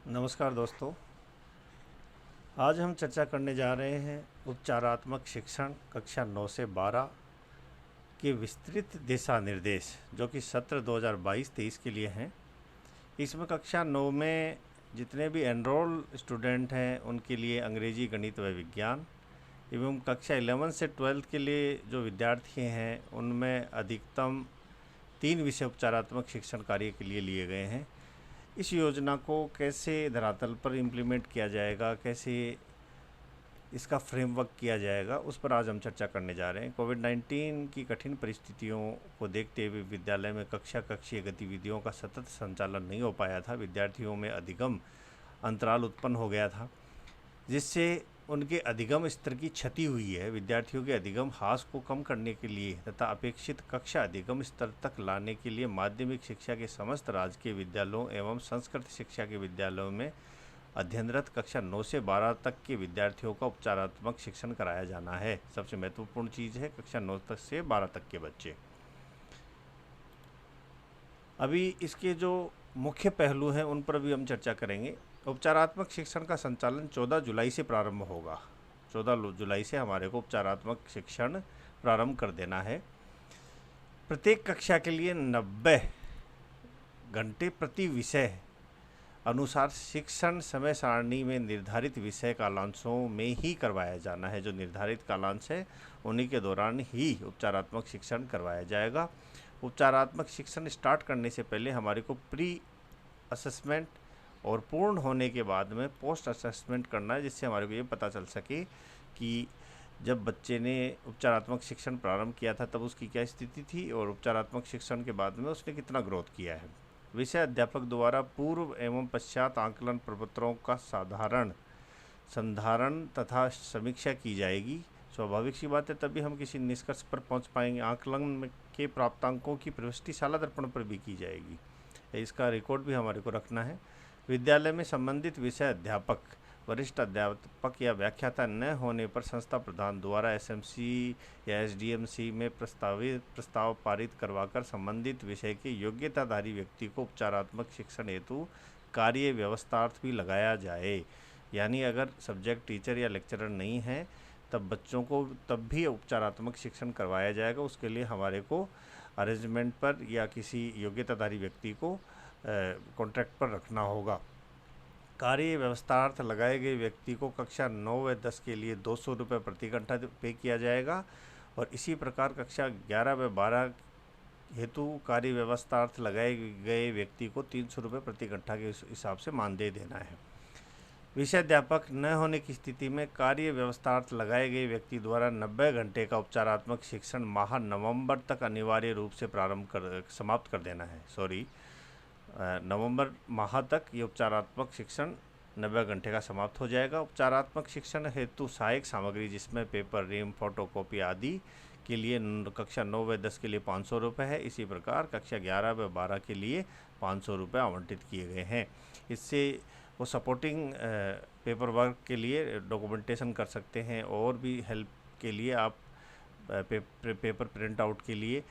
नमस्कार दोस्तों। आज हम चर्चा करने जा रहे हैं उपचारात्मक शिक्षण कक्षा 9 से 12 के विस्तृत दिशा निर्देश जो कि सत्र 2022-23 के लिए हैं। इसमें कक्षा 9 में जितने भी एनरोल स्टूडेंट हैं उनके लिए अंग्रेजी, गणित व विज्ञान एवं कक्षा 11 से 12 के लिए जो विद्यार्थी हैं उनमें अधिकतम 3 विषय उपचारात्मक शिक्षण कार्य के लिए लिए गए हैं। इस योजना को कैसे धरातल पर इम्प्लीमेंट किया जाएगा, कैसे इसका फ्रेमवर्क किया जाएगा, उस पर आज हम चर्चा करने जा रहे हैं। कोविड-19 की कठिन परिस्थितियों को देखते हुए विद्यालय में कक्षीय गतिविधियों का सतत संचालन नहीं हो पाया था। विद्यार्थियों में अधिगम अंतराल उत्पन्न हो गया था, जिससे उनके अधिगम स्तर की क्षति हुई है। विद्यार्थियों के अधिगम ह्रास को कम करने के लिए तथा अपेक्षित कक्षा अधिगम स्तर तक लाने के लिए माध्यमिक शिक्षा के समस्त राजकीय विद्यालयों एवं संस्कृत शिक्षा के विद्यालयों में अध्ययनरत कक्षा 9 से 12 तक के विद्यार्थियों का उपचारात्मक शिक्षण कराया जाना है। सबसे महत्वपूर्ण चीज़ है कक्षा 9 तक से 12 तक के बच्चे। अभी इसके जो मुख्य पहलू हैं उन पर भी हम चर्चा करेंगे। उपचारात्मक शिक्षण का संचालन 14 जुलाई से प्रारंभ होगा। 14 जुलाई से हमारे को उपचारात्मक शिक्षण प्रारंभ कर देना है। प्रत्येक कक्षा के लिए 90 घंटे प्रति विषय अनुसार शिक्षण समय सारणी में निर्धारित विषय कालांशों में ही करवाया जाना है। जो निर्धारित कालांश है उन्हीं के दौरान ही उपचारात्मक शिक्षण करवाया जाएगा। उपचारात्मक शिक्षण स्टार्ट करने से पहले हमारे को प्री असेसमेंट और पूर्ण होने के बाद में पोस्ट असेसमेंट करना है, जिससे हमारे को ये पता चल सके कि जब बच्चे ने उपचारात्मक शिक्षण प्रारंभ किया था तब उसकी क्या स्थिति थी और उपचारात्मक शिक्षण के बाद में उसने कितना ग्रोथ किया है। विषय अध्यापक द्वारा पूर्व एवं पश्चात आकलन प्रपत्रों का संधारण तथा समीक्षा की जाएगी। स्वाभाविक सी बात है, तभी हम किसी निष्कर्ष पर पहुंच पाएंगे। आकलन के प्राप्तांकों की प्रविष्टि शाला दर्पण पर भी की जाएगी, इसका रिकॉर्ड भी हमारे को रखना है। विद्यालय में संबंधित विषय अध्यापक, वरिष्ठ अध्यापक या व्याख्याता न होने पर संस्था प्रधान द्वारा एसएमसी या एसडीएमसी में प्रस्ताव पारित करवाकर संबंधित विषय के योग्यताधारी व्यक्ति को उपचारात्मक शिक्षण हेतु कार्य व्यवस्थार्थ भी लगाया जाए। यानी अगर सब्जेक्ट टीचर या लेक्चरर नहीं है तब बच्चों को तब भी उपचारात्मक शिक्षण करवाया जाएगा। उसके लिए हमारे को अरेंजमेंट पर या किसी योग्यताधारी व्यक्ति को कॉन्ट्रैक्ट पर रखना होगा। कार्य व्यवस्थार्थ लगाए गए व्यक्ति को कक्षा 9 व 10 के लिए 200 रुपये प्रति घंटा पे किया जाएगा और इसी प्रकार कक्षा 11 व 12 हेतु कार्य व्यवस्थार्थ लगाए गए व्यक्ति को 300 रुपये प्रति घंटा के हिसाब से मानदेय देना है। विषय अध्यापक न होने की स्थिति में कार्य व्यवस्थार्थ लगाए गए व्यक्ति द्वारा 90 घंटे का उपचारात्मक शिक्षण माह नवंबर तक अनिवार्य रूप से समाप्त कर देना है। नवंबर माह तक ये उपचारात्मक शिक्षण 90 घंटे का समाप्त हो जाएगा। उपचारात्मक शिक्षण हेतु सहायक सामग्री जिसमें पेपर, रिम, फोटोकॉपी आदि के लिए कक्षा 9 व 10 के लिए 500 रुपये है। इसी प्रकार कक्षा 11 व 12 के लिए 500 रुपये आवंटित किए गए हैं। इससे वो सपोर्टिंग पेपर वर्क के लिए डॉक्यूमेंटेशन कर सकते हैं और भी हेल्प के लिए आप पेपर प्रिंट आउट के लिए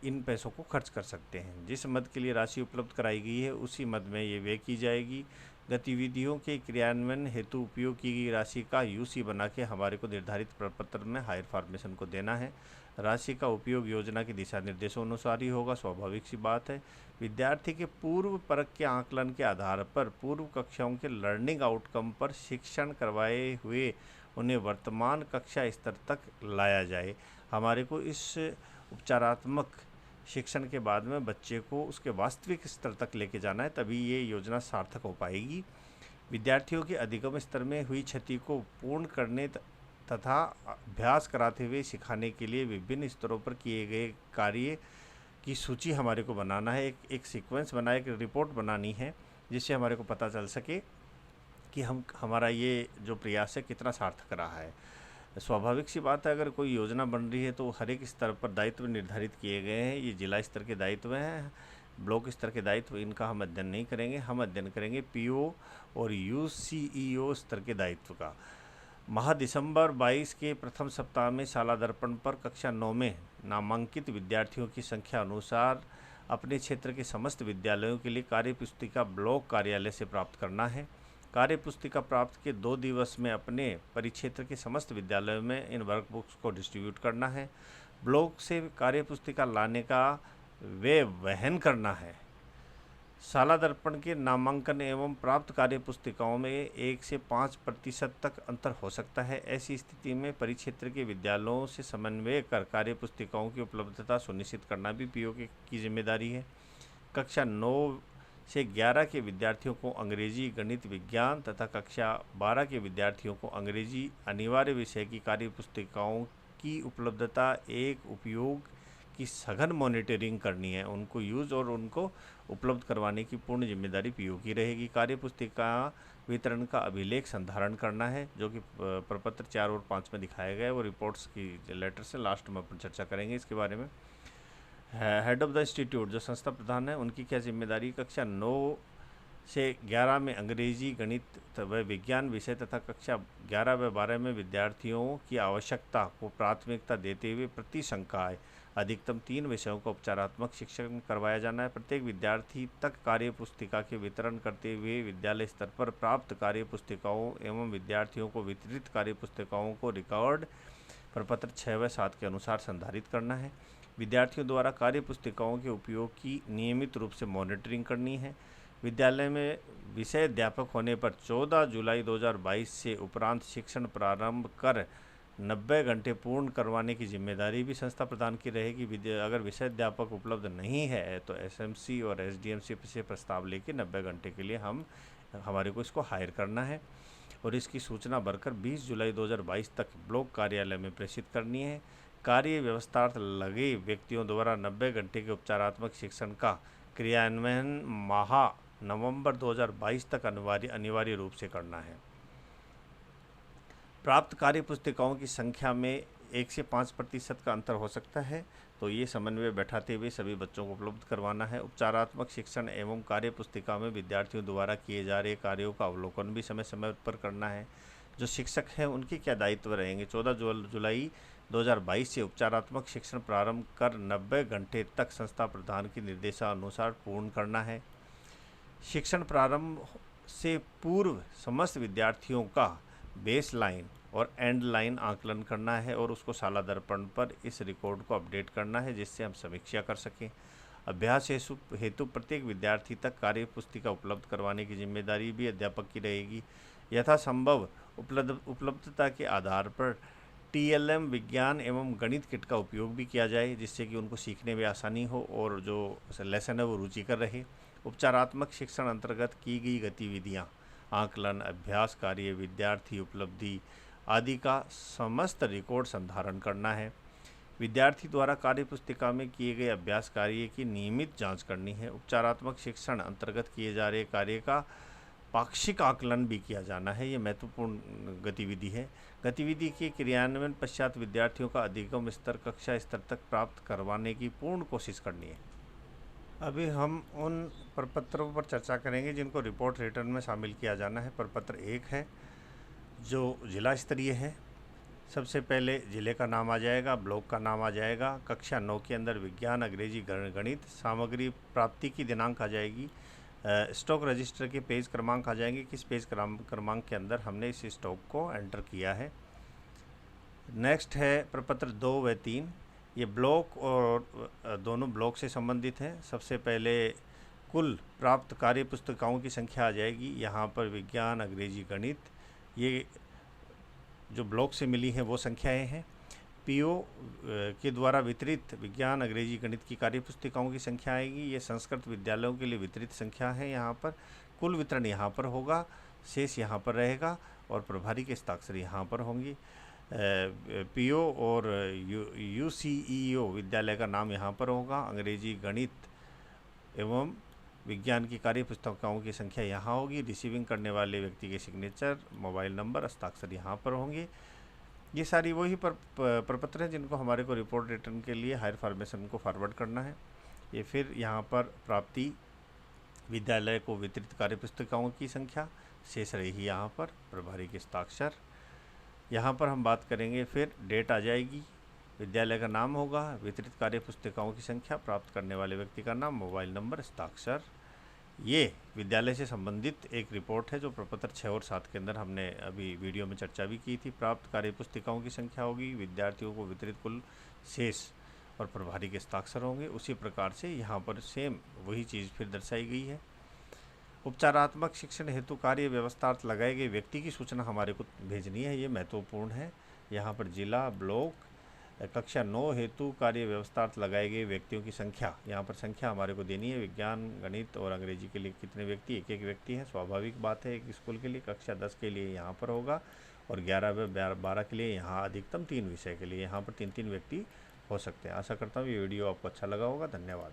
इन पैसों को खर्च कर सकते हैं। जिस मद के लिए राशि उपलब्ध कराई गई है उसी मद में ये व्यय की जाएगी। गतिविधियों के क्रियान्वयन हेतु उपयोग की गई राशि का यूसी बना के हमारे को निर्धारित प्रपत्र में हायर फॉर्मेशन को देना है। राशि का उपयोग योजना के दिशा निर्देशों अनुसार ही होगा। स्वाभाविक सी बात है। विद्यार्थी के पूर्व परख के आकलन के आधार पर पूर्व कक्षाओं के लर्निंग आउटकम पर शिक्षण करवाए हुए उन्हें वर्तमान कक्षा स्तर तक लाया जाए। हमारे को इस उपचारात्मक शिक्षण के बाद में बच्चे को उसके वास्तविक स्तर तक लेके जाना है, तभी ये योजना सार्थक हो पाएगी। विद्यार्थियों के अधिगम स्तर में हुई क्षति को पूर्ण करने तथा अभ्यास कराते हुए सिखाने के लिए विभिन्न स्तरों पर किए गए कार्य की सूची हमारे को बनाना है। एक सीक्वेंस बनाए, एक रिपोर्ट बनानी है, जिससे हमारे को पता चल सके कि हमारा ये जो प्रयास है कितना सार्थक रहा है। स्वाभाविक सी बात है, अगर कोई योजना बन रही है तो हर एक स्तर पर दायित्व निर्धारित किए गए हैं। ये जिला स्तर के दायित्व हैं, ब्लॉक स्तर के दायित्व, इनका हम अध्ययन नहीं करेंगे। हम अध्ययन करेंगे पीओ और यूसीईओ स्तर के दायित्व का। माह दिसंबर 22 के प्रथम सप्ताह में शाला दर्पण पर कक्षा 9 में नामांकित विद्यार्थियों की संख्या अनुसार अपने क्षेत्र के समस्त विद्यालयों के लिए कार्य पुस्तिका ब्लॉक कार्यालय से प्राप्त करना है। कार्य पुस्तिका प्राप्त के 2 दिवस में अपने परिक्षेत्र के समस्त विद्यालयों में इन वर्कबुक्स को डिस्ट्रीब्यूट करना है। ब्लॉक से कार्य पुस्तिका लाने का व्यय वहन करना है। शाला दर्पण के नामांकन एवं प्राप्त कार्य पुस्तिकाओं में 1 से 5% तक अंतर हो सकता है। ऐसी स्थिति में परिक्षेत्र के विद्यालयों से समन्वय कर कार्य पुस्तिकाओं की उपलब्धता सुनिश्चित करना भी पीओ की जिम्मेदारी है। कक्षा 9 से 11 के विद्यार्थियों को अंग्रेजी, गणित, विज्ञान तथा कक्षा 12 के विद्यार्थियों को अंग्रेजी अनिवार्य विषय की कार्य पुस्तिकाओं की उपलब्धता एक उपयोग की सघन मॉनिटरिंग करनी है। उनको यूज़ और उनको उपलब्ध करवाने की पूर्ण जिम्मेदारी पीओ की रहेगी। कार्य पुस्तिका वितरण का अभिलेख संधारण करना है, जो कि प्रपत्र 4 और 5 में दिखाया गया है। वो रिपोर्ट्स की लेटर से लास्ट में अपन चर्चा करेंगे इसके बारे में। हेड ऑफ द इंस्टीट्यूट, जो संस्था प्रधान है, उनकी क्या जिम्मेदारी? कक्षा 9 से 11 में अंग्रेजी, गणित व विज्ञान विषय तथा कक्षा 11 व 12 में विद्यार्थियों की आवश्यकता को प्राथमिकता देते हुए प्रति संकाय अधिकतम 3 विषयों का उपचारात्मक शिक्षण करवाया जाना है। प्रत्येक विद्यार्थी तक कार्य पुस्तिका के वितरण करते हुए विद्यालय स्तर पर प्राप्त कार्य पुस्तिकाओं एवं विद्यार्थियों को वितरित कार्य पुस्तिकाओं को रिकॉर्ड प्रपत्र 6 व 7 के अनुसार संधारित करना है। विद्यार्थियों द्वारा कार्य पुस्तिकाओं के उपयोग की नियमित रूप से मॉनिटरिंग करनी है। विद्यालय में विषय अध्यापक होने पर 14 जुलाई 2022 से उपरांत शिक्षण प्रारंभ कर 90 घंटे पूर्ण करवाने की जिम्मेदारी भी संस्था प्रदान की रहेगी। अगर विषय अध्यापक उपलब्ध नहीं है तो एसएमसी और एसडीएमसी से प्रस्ताव लेके 90 घंटे के लिए हमारे को इसको हायर करना है और इसकी सूचना भरकर 20 जुलाई 2022 तक ब्लॉक कार्यालय में प्रेषित करनी है। कार्य व्यवस्थार्थ लगे व्यक्तियों द्वारा 90 घंटे के उपचारात्मक शिक्षण का क्रियान्वयन माह नवंबर 2022 तक अनिवार्य रूप से करना है। प्राप्त कार्य पुस्तिकाओं की संख्या में 1 से 5% का अंतर हो सकता है, तो ये समन्वय बैठाते हुए सभी बच्चों को उपलब्ध करवाना है। उपचारात्मक शिक्षण एवं कार्य पुस्तिका में विद्यार्थियों द्वारा किए जा रहे कार्यों का अवलोकन भी समय समय पर करना है। जो शिक्षक हैं उनके क्या दायित्व रहेंगे? 14 जुलाई 2022 से उपचारात्मक शिक्षण प्रारंभ कर 90 घंटे तक संस्था प्रधान के निर्देशानुसार पूर्ण करना है। शिक्षण प्रारंभ से पूर्व समस्त विद्यार्थियों का बेस लाइन और एंड लाइन आकलन करना है और उसको शाला दर्पण पर इस रिकॉर्ड को अपडेट करना है, जिससे हम समीक्षा कर सकें। अभ्यास हेतु प्रत्येक विद्यार्थी तक कार्य पुस्तिका उपलब्ध करवाने की जिम्मेदारी भी अध्यापक की रहेगी। यथासंभव उपलब्धता के आधार पर टीएलएम विज्ञान एवं गणित किट का उपयोग भी किया जाए, जिससे कि उनको सीखने में आसानी हो और जो लेसन है वो रुचिकर रहे। उपचारात्मक शिक्षण अंतर्गत की गई गतिविधियाँ, आकलन, अभ्यास कार्य, विद्यार्थी उपलब्धि आदि का समस्त रिकॉर्ड संधारण करना है। विद्यार्थी द्वारा कार्य पुस्तिका में किए गए अभ्यास कार्य की नियमित जांच करनी है। उपचारात्मक शिक्षण अंतर्गत किए जा रहे कार्य का पाक्षिक आकलन भी किया जाना है। ये महत्वपूर्ण गतिविधि है। गतिविधि के क्रियान्वयन पश्चात विद्यार्थियों का अधिगम स्तर कक्षा स्तर तक प्राप्त करवाने की पूर्ण कोशिश करनी है। अभी हम उन प्रपत्रों पर चर्चा करेंगे जिनको रिपोर्ट रिटर्न में शामिल किया जाना है। प्रपत्र 1 है जो जिला स्तरीय है। सबसे पहले जिले का नाम आ जाएगा, ब्लॉक का नाम आ जाएगा, कक्षा 9 के अंदर विज्ञान, अंग्रेजी, गणित, सामग्री प्राप्ति की दिनांक आ जाएगी, स्टॉक रजिस्टर के पेज क्रमांक आ जाएंगे, किस पेज क्रमांक के अंदर हमने इस स्टॉक को एंटर किया है। नेक्स्ट है प्रपत्र 2 व 3, ये ब्लॉक और दोनों ब्लॉक से संबंधित हैं। सबसे पहले कुल प्राप्त कार्य पुस्तिकाओं की संख्या आ जाएगी। यहाँ पर विज्ञान, अंग्रेजी, गणित, ये जो ब्लॉक से मिली हैं वो संख्याएं हैं। पीओ के द्वारा वितरित विज्ञान, अंग्रेजी, गणित की कार्य पुस्तिकाओं की संख्या आएगी। ये संस्कृत विद्यालयों के लिए वितरित संख्या है। यहाँ पर कुल वितरण यहाँ पर होगा, शेष यहाँ पर रहेगा और प्रभारी के हस्ताक्षर यहाँ पर होंगी। पीओ और यूसीईओ विद्यालय का नाम यहाँ पर होगा। अंग्रेजी, गणित एवं विज्ञान की कार्य पुस्तिकाओं की संख्या यहाँ होगी। रिसीविंग करने वाले व्यक्ति के सिग्नेचर, मोबाइल नंबर, हस्ताक्षर यहाँ पर होंगे। ये सारी वही प्रपत्र हैं जिनको हमारे को रिपोर्ट रिटर्न के लिए हायर फॉर्मेशन को फॉरवर्ड करना है। ये फिर यहाँ पर प्राप्ति, विद्यालय को वितरित कार्य पुस्तिकाओं की संख्या, शेष रही यहाँ पर प्रभारी के हस्ताक्षर। यहाँ पर हम बात करेंगे, फिर डेट आ जाएगी, विद्यालय का नाम होगा, वितरित कार्य पुस्तिकाओं की संख्या, प्राप्त करने वाले व्यक्ति का नाम, मोबाइल नंबर, हस्ताक्षर। ये विद्यालय से संबंधित एक रिपोर्ट है जो प्रपत्र 6 और 7 के अंदर हमने अभी वीडियो में चर्चा भी की थी। प्राप्त कार्य पुस्तिकाओं की संख्या होगी, विद्यार्थियों को वितरित कुल शेष और प्रभारी के हस्ताक्षर होंगे। उसी प्रकार से यहाँ पर सेम वही चीज़ फिर दर्शाई गई है। उपचारात्मक शिक्षण हेतु कार्य व्यवस्थार्थ लगाए गए व्यक्ति की सूचना हमारे को भेजनी है, ये महत्वपूर्ण है। यहाँ पर जिला, ब्लॉक, कक्षा 9 हेतु कार्य व्यवस्थार्थ लगाए गए व्यक्तियों की संख्या, यहाँ पर संख्या हमारे को देनी है। विज्ञान, गणित और अंग्रेजी के लिए कितने व्यक्ति? एक एक व्यक्ति हैं, स्वाभाविक बात है एक स्कूल के लिए। कक्षा 10 के लिए यहाँ पर होगा और 11 व 12 के लिए यहाँ अधिकतम 3 विषय के लिए यहाँ पर 3-3 व्यक्ति हो सकते हैं। आशा करता हूँ ये वीडियो आपको अच्छा लगा होगा। धन्यवाद।